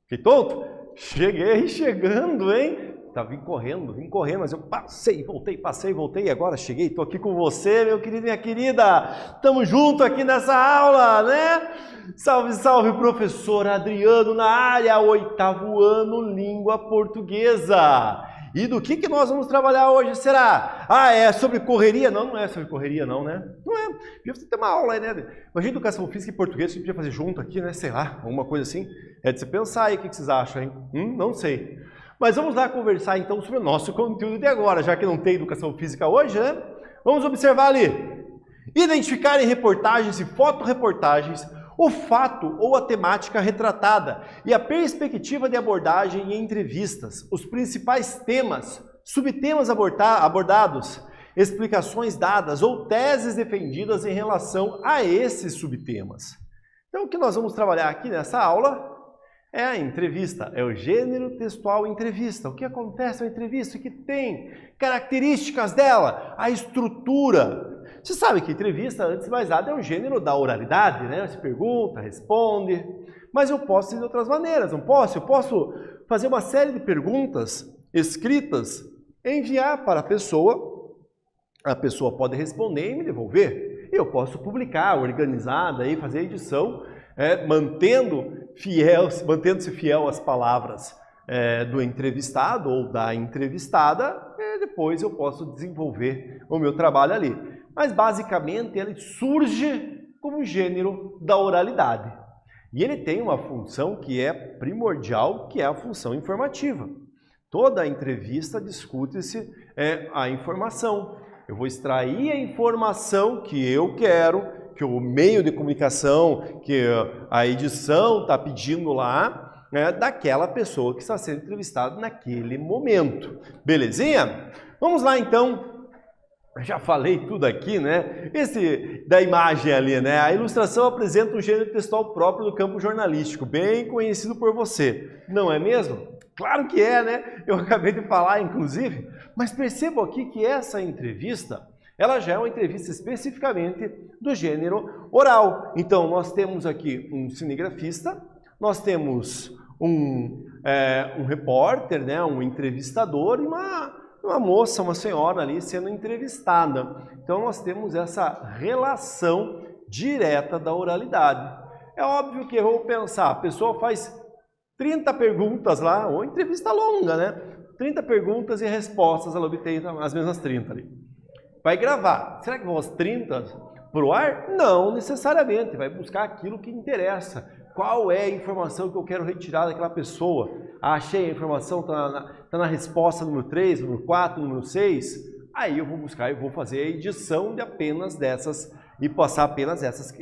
Fiquei tonto? Cheguei chegando, hein? Vim correndo, mas eu passei, voltei, agora cheguei, tô aqui com você, meu querido e minha querida. Tamo junto aqui nessa aula, né? Salve, salve, professor Adriano na área, 8º ano, língua portuguesa. E do que nós vamos trabalhar hoje, será? Ah, é sobre correria? Não, não é sobre correria não, né? Não é. Podia ter uma aula aí, né? Imagina educação física e português, a gente podia fazer junto aqui, né? Sei lá, alguma coisa assim. É de você pensar aí, o que vocês acham, hein? Não sei. Mas vamos lá conversar então sobre o nosso conteúdo de agora, já que não tem educação física hoje, né? Vamos observar ali. Identificar em reportagens e fotoreportagens o fato ou a temática retratada e a perspectiva de abordagem em entrevistas, os principais temas, subtemas abordados, explicações dadas ou teses defendidas em relação a esses subtemas. Então, o que nós vamos trabalhar aqui nessa aula é a entrevista, é o gênero textual entrevista. O que acontece na entrevista? O que tem? Características dela, a estrutura. Você sabe que entrevista, antes de mais nada, é um gênero da oralidade, né? Você pergunta, responde, mas eu posso ir de outras maneiras, não posso? Eu posso fazer uma série de perguntas escritas, enviar para a pessoa pode responder e me devolver. Eu posso publicar, organizar, daí fazer a edição, mantendo-se fiel às palavras do entrevistado ou da entrevistada, depois eu posso desenvolver o meu trabalho ali. Mas basicamente ele surge como gênero da oralidade. E ele tem uma função que é primordial, que é a função informativa. Toda entrevista discute-se a informação. Eu vou extrair a informação que eu quero, que o meio de comunicação, que a edição está pedindo lá, daquela pessoa que está sendo entrevistada naquele momento. Belezinha? Vamos lá então. Já falei tudo aqui, né? Esse da imagem ali, né? A ilustração apresenta um gênero textual próprio do campo jornalístico, bem conhecido por você. Não é mesmo? Claro que é, né? Eu acabei de falar, inclusive. Mas percebam aqui que essa entrevista, ela já é uma entrevista especificamente do gênero oral. Então, nós temos aqui um cinegrafista, nós temos um repórter, né? Um entrevistador e uma moça, uma senhora ali sendo entrevistada. Então, nós temos essa relação direta da oralidade. É óbvio que eu vou pensar, a pessoa faz 30 perguntas lá, ou entrevista longa, né? 30 perguntas e respostas, ela obtém as mesmas 30 ali. Vai gravar. Será que vão as 30 para o ar? Não necessariamente. Vai buscar aquilo que interessa. Qual é a informação que eu quero retirar daquela pessoa? Achei a informação, está na resposta número 3, número 4, número 6. Aí eu vou buscar e vou fazer a edição de apenas dessas e passar apenas essas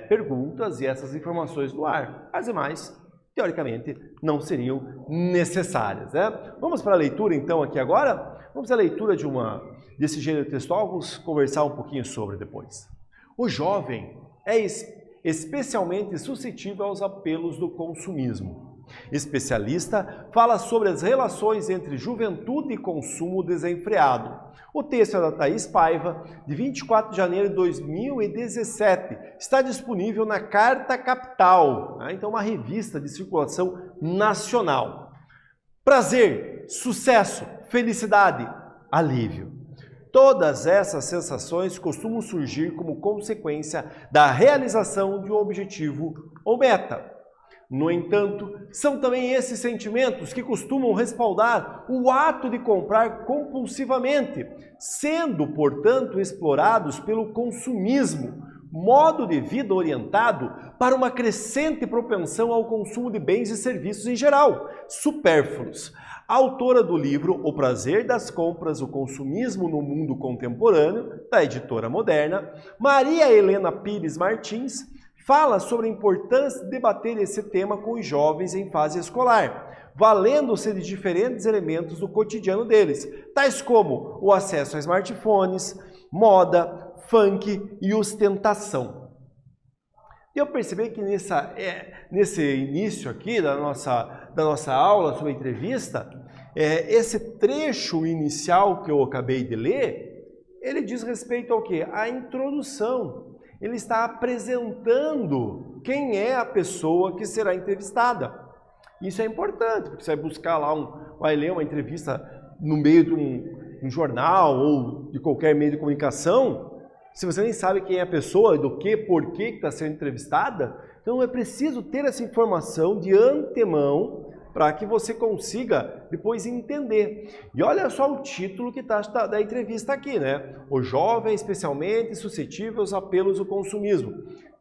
perguntas e essas informações no ar. As demais, teoricamente, não seriam necessárias, né? Vamos para a leitura então aqui agora? Vamos à leitura desse gênero textual, vamos conversar um pouquinho sobre depois. O jovem é especialmente suscetível aos apelos do consumismo. Especialista fala sobre as relações entre juventude e consumo desenfreado. O texto é da Thaís Paiva, de 24 de janeiro de 2017. Está disponível na Carta Capital, então uma revista de circulação nacional. Prazer, sucesso, felicidade, alívio. Todas essas sensações costumam surgir como consequência da realização de um objetivo ou meta. No entanto, são também esses sentimentos que costumam respaldar o ato de comprar compulsivamente, sendo, portanto, explorados pelo consumismo, modo de vida orientado para uma crescente propensão ao consumo de bens e serviços em geral, supérfluos. A autora do livro O Prazer das Compras, o Consumismo no Mundo Contemporâneo, da editora Moderna, Maria Helena Pires Martins, fala sobre a importância de debater esse tema com os jovens em fase escolar, valendo-se de diferentes elementos do cotidiano deles, tais como o acesso a smartphones, moda, funk e ostentação. Eu percebi que nesse início aqui da nossa aula sobre a entrevista, esse trecho inicial que eu acabei de ler, ele diz respeito ao quê? À introdução. ele está apresentando quem é a pessoa que será entrevistada. Isso é importante, porque você vai buscar lá, vai ler uma entrevista no meio de um jornal ou de qualquer meio de comunicação, se você nem sabe quem é a pessoa, do que, por que está sendo entrevistada, então é preciso ter essa informação de antemão para que você consiga depois entender. E olha só o título que está da entrevista aqui, né? O jovem especialmente suscetível aos apelos do consumismo.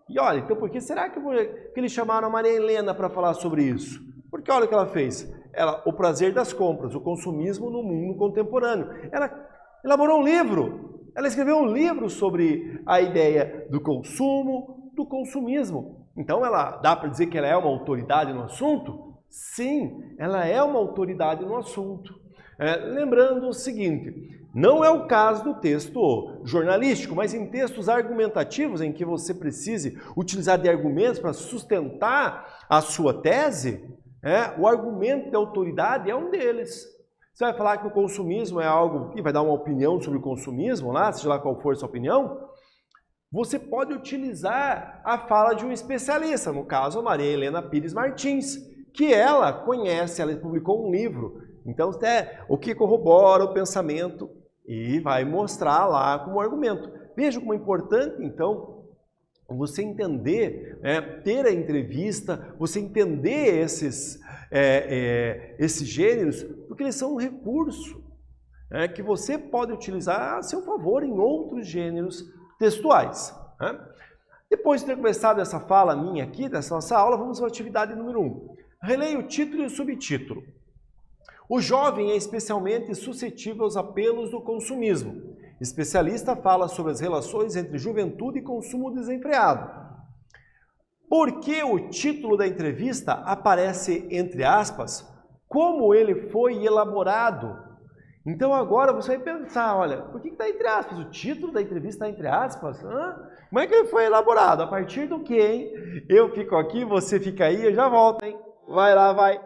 E olha, então por que será que eles chamaram a Maria Helena para falar sobre isso? Porque olha o que ela fez. O prazer das compras, o consumismo no mundo contemporâneo. Ela elaborou um livro. Ela escreveu um livro sobre a ideia do consumo, do consumismo. Então dá para dizer que ela é uma autoridade no assunto? Sim, ela é uma autoridade no assunto. Lembrando o seguinte, não é o caso do texto jornalístico, mas em textos argumentativos em que você precise utilizar de argumentos para sustentar a sua tese, o argumento de autoridade é um deles. Você vai falar que o consumismo é algo que vai dar uma opinião sobre o consumismo, seja lá qual for a sua opinião, você pode utilizar a fala de um especialista, no caso a Maria Helena Pires Martins, que ela conhece, ela publicou um livro, então o que corrobora o pensamento e vai mostrar lá como argumento. Veja como é importante, então, você entender, ter a entrevista, você entender esses gêneros, porque eles são um recurso que você pode utilizar a seu favor em outros gêneros textuais. Depois de ter começado essa fala minha aqui, dessa nossa aula, vamos à atividade número 1. Releia o título e o subtítulo. O jovem é especialmente suscetível aos apelos do consumismo. Especialista fala sobre as relações entre juventude e consumo desenfreado. Por que o título da entrevista aparece entre aspas? Como ele foi elaborado? Então agora você vai pensar, olha, por que está entre aspas? O título da entrevista está entre aspas? Como é que ele foi elaborado? A partir do que, hein? Eu fico aqui, você fica aí, eu já volto, hein? Vai lá, vai.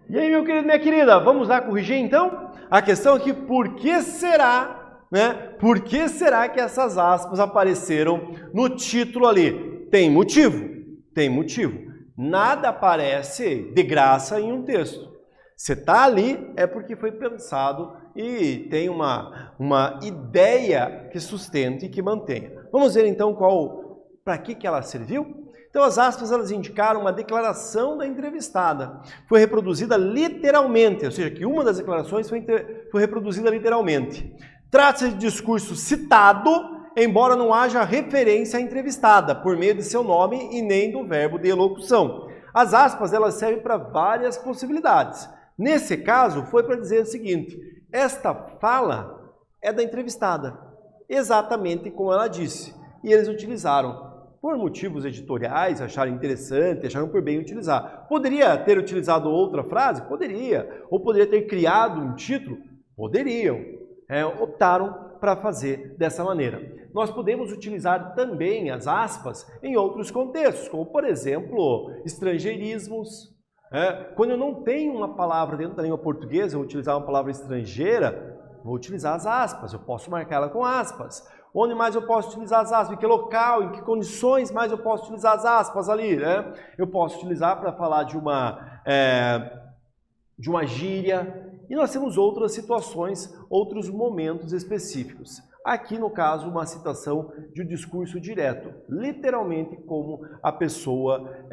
E aí, meu querido, minha querida, vamos lá corrigir então? A questão aqui, por que será, né? Por que será que essas aspas apareceram no título ali? Tem motivo? Tem motivo. Nada aparece de graça em um texto. Se está ali, é porque foi pensado e tem uma ideia que sustente e que mantenha. Vamos ver então para que ela serviu? Então as aspas elas indicaram uma declaração da entrevistada. Foi reproduzida literalmente, ou seja, que uma das declarações foi reproduzida literalmente. Trata-se de discurso citado, embora não haja referência à entrevistada, por meio de seu nome e nem do verbo de elocução. As aspas elas servem para várias possibilidades. Nesse caso, foi para dizer o seguinte: esta fala é da entrevistada, exatamente como ela disse. E eles utilizaram. Por motivos editoriais, acharam interessante, acharam por bem utilizar. Poderia ter utilizado outra frase? Poderia. Ou poderia ter criado um título? Poderiam. Optaram para fazer dessa maneira. Nós podemos utilizar também as aspas em outros contextos, como por exemplo, estrangeirismos. Quando eu não tenho uma palavra dentro da língua portuguesa, eu vou utilizar uma palavra estrangeira, vou utilizar as aspas, eu posso marcá-la com aspas. Onde mais eu posso utilizar as aspas? Em que local, em que condições mais eu posso utilizar as aspas ali, né? Eu posso utilizar para falar de uma gíria. E nós temos outras situações, outros momentos específicos. Aqui, no caso, uma citação de um discurso direto, literalmente como a pessoa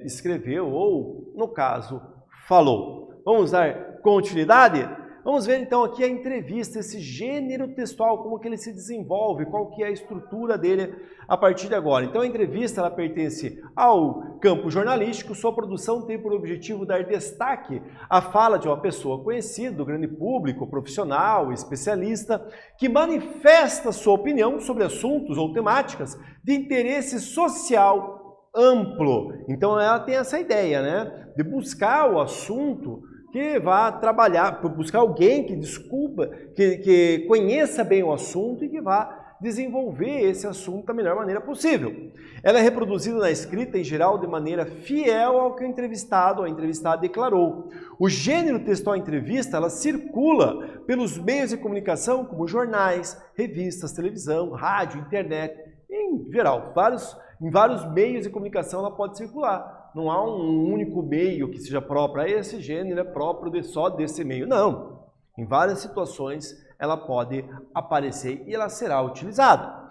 escreveu ou, no caso, falou. Vamos dar continuidade? Vamos ver então aqui a entrevista, esse gênero textual, como que ele se desenvolve, qual que é a estrutura dele a partir de agora. Então a entrevista ela pertence ao campo jornalístico, sua produção tem por objetivo dar destaque à fala de uma pessoa conhecida, do grande público, profissional, especialista, que manifesta sua opinião sobre assuntos ou temáticas de interesse social amplo. Então ela tem essa ideia, né, de buscar o assunto que vá trabalhar, buscar alguém que descubra, que conheça bem o assunto e que vá desenvolver esse assunto da melhor maneira possível. Ela é reproduzida na escrita, em geral, de maneira fiel ao que o entrevistado ou a entrevistada declarou. O gênero textual entrevista, ela circula pelos meios de comunicação, como jornais, revistas, televisão, rádio, internet, em geral, em vários meios de comunicação ela pode circular. Não há um único meio que seja próprio, esse gênero é próprio só desse meio. Não. Em várias situações ela pode aparecer e ela será utilizada.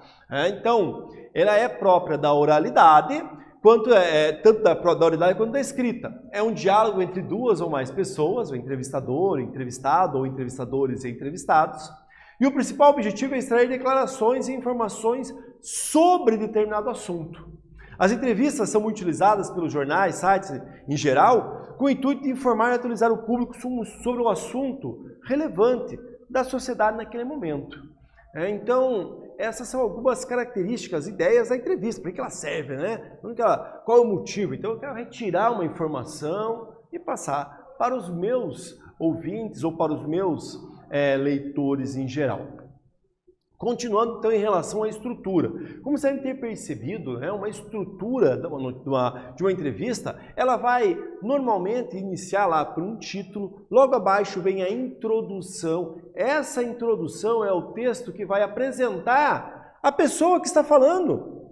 Então, ela é própria da oralidade, tanto da oralidade quanto da escrita. É um diálogo entre duas ou mais pessoas, o entrevistador, entrevistado, ou entrevistadores e entrevistados. E o principal objetivo é extrair declarações e informações sobre determinado assunto. As entrevistas são utilizadas pelos jornais, sites em geral, com o intuito de informar e atualizar o público sobre um assunto relevante da sociedade naquele momento. Então, essas são algumas características, ideias da entrevista, para que ela serve, né? Qual é o motivo? Então, eu quero retirar uma informação e passar para os meus ouvintes ou para os meus leitores em geral. Continuando, então, em relação à estrutura. Como vocês devem ter percebido, uma estrutura de uma entrevista, ela vai normalmente iniciar lá por um título, logo abaixo vem a introdução. Essa introdução é o texto que vai apresentar a pessoa que está falando.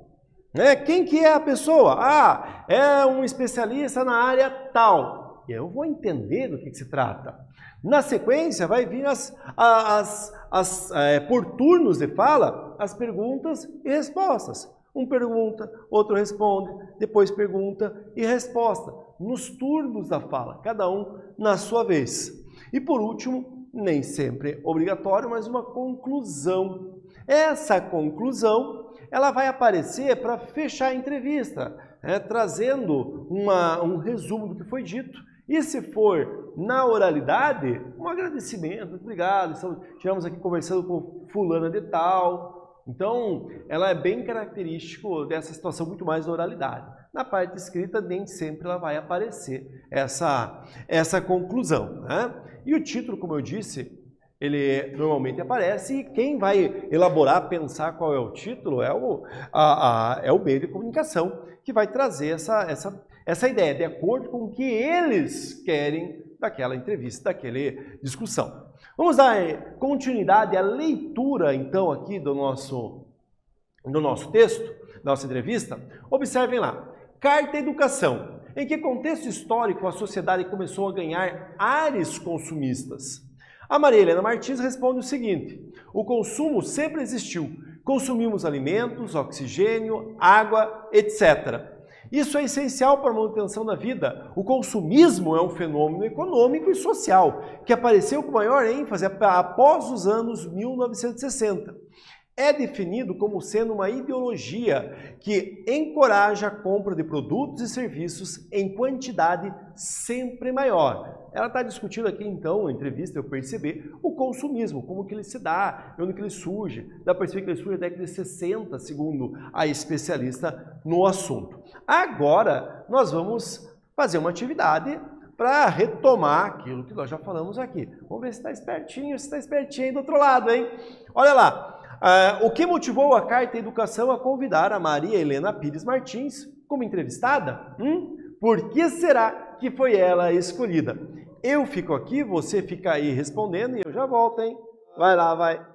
Quem que é a pessoa? É um especialista na área tal. E eu vou entender do que se trata. Na sequência, vai vir por turnos de fala, as perguntas e respostas. Um pergunta, outro responde, depois pergunta e resposta. Nos turnos da fala, cada um na sua vez. E por último, nem sempre obrigatório, mas uma conclusão. Essa conclusão, ela vai aparecer para fechar a entrevista, trazendo um resumo do que foi dito. E se for na oralidade, um agradecimento, obrigado, estivemos aqui conversando com fulana de tal. Então, ela é bem característico dessa situação, muito mais da oralidade. Na parte escrita, nem sempre ela vai aparecer essa conclusão, né? E o título, como eu disse, ele normalmente aparece e quem vai elaborar, pensar qual é o título é o meio de comunicação que vai trazer Essa ideia, de acordo com o que eles querem daquela entrevista, daquela discussão. Vamos dar continuidade à leitura, então, aqui do nosso texto, da nossa entrevista. Observem lá. Carta Educação. Em que contexto histórico a sociedade começou a ganhar ares consumistas? A Maria Helena Martins responde o seguinte: o consumo sempre existiu. Consumimos alimentos, oxigênio, água, etc. Isso é essencial para a manutenção da vida. O consumismo é um fenômeno econômico e social que apareceu com maior ênfase após os anos 1960. É definido como sendo uma ideologia que encoraja a compra de produtos e serviços em quantidade sempre maior. Ela está discutindo aqui, então, na entrevista, eu percebi, o consumismo, como que ele se dá, onde que ele surge. Dá para perceber que ele surge na década de 60, segundo a especialista no assunto. Agora, nós vamos fazer uma atividade para retomar aquilo que nós já falamos aqui. Vamos ver se está espertinho, se está espertinho aí do outro lado, hein? Olha lá. O que motivou a Carta Educação a convidar a Maria Helena Pires Martins como entrevistada? Por que será que foi ela escolhida? Eu fico aqui, você fica aí respondendo e eu já volto, hein? Vai lá, vai.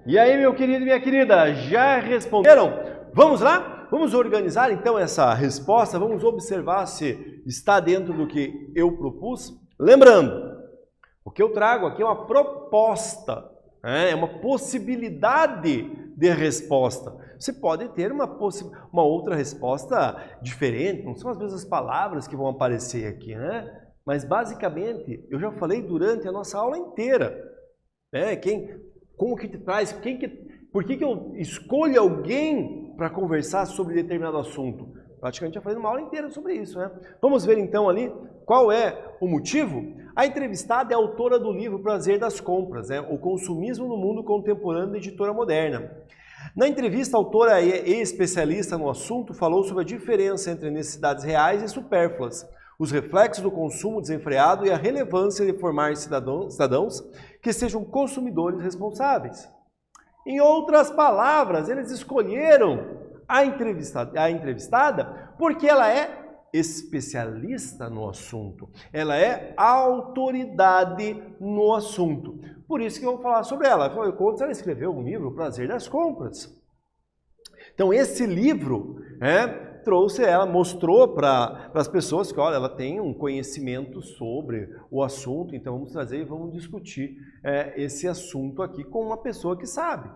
E aí, meu querido e minha querida, já responderam? Vamos lá? Vamos organizar então essa resposta, vamos observar se está dentro do que eu propus. Lembrando, o que eu trago aqui é uma proposta, é uma possibilidade de resposta. Você pode ter uma outra resposta diferente, não são as mesmas palavras que vão aparecer aqui, né? Mas basicamente, eu já falei durante a nossa aula inteira, né? Como que te traz, por que eu escolho alguém para conversar sobre determinado assunto? Praticamente já falei uma aula inteira sobre isso, né? Vamos ver então ali qual é o motivo? A entrevistada é autora do livro Prazer das Compras, né? O consumismo no mundo contemporâneo da editora moderna. Na entrevista, a autora e especialista no assunto falou sobre a diferença entre necessidades reais e supérfluas, os reflexos do consumo desenfreado e a relevância de formar cidadãos que sejam consumidores responsáveis. Em outras palavras, eles escolheram a entrevistada porque ela é especialista no assunto, ela é autoridade no assunto. Por isso que eu vou falar sobre ela. Afinal de contas, ela escreveu um livro, O Prazer das Compras. Então, esse livro trouxe ela, mostrou para as pessoas que, olha, ela tem um conhecimento sobre o assunto, então vamos trazer e vamos discutir esse assunto aqui com uma pessoa que sabe.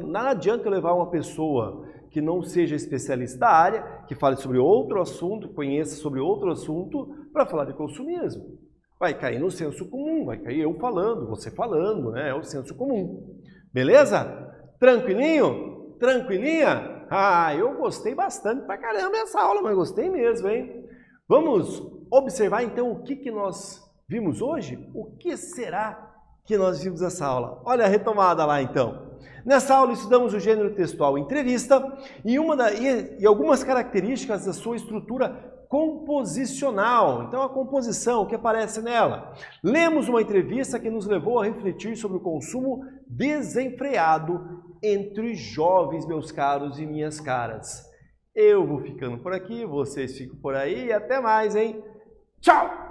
Nada adianta eu levar uma pessoa que não seja especialista da área, que fale sobre outro assunto, conheça sobre outro assunto, para falar de consumismo. Vai cair no senso comum, vai cair eu falando, você falando, né? É o senso comum. Beleza? Tranquilinho? Tranquilinha? Ah, eu gostei bastante pra caramba dessa aula, mas gostei mesmo, hein? Vamos observar então o que nós vimos hoje? O que será que nós vimos nessa aula? Olha a retomada lá então. Nessa aula estudamos o gênero textual entrevista e algumas características da sua estrutura composicional. Então a composição, o que aparece nela. Lemos uma entrevista que nos levou a refletir sobre o consumo desenfreado entre jovens, meus caros e minhas caras. Eu vou ficando por aqui, vocês ficam por aí e até mais, hein? Tchau!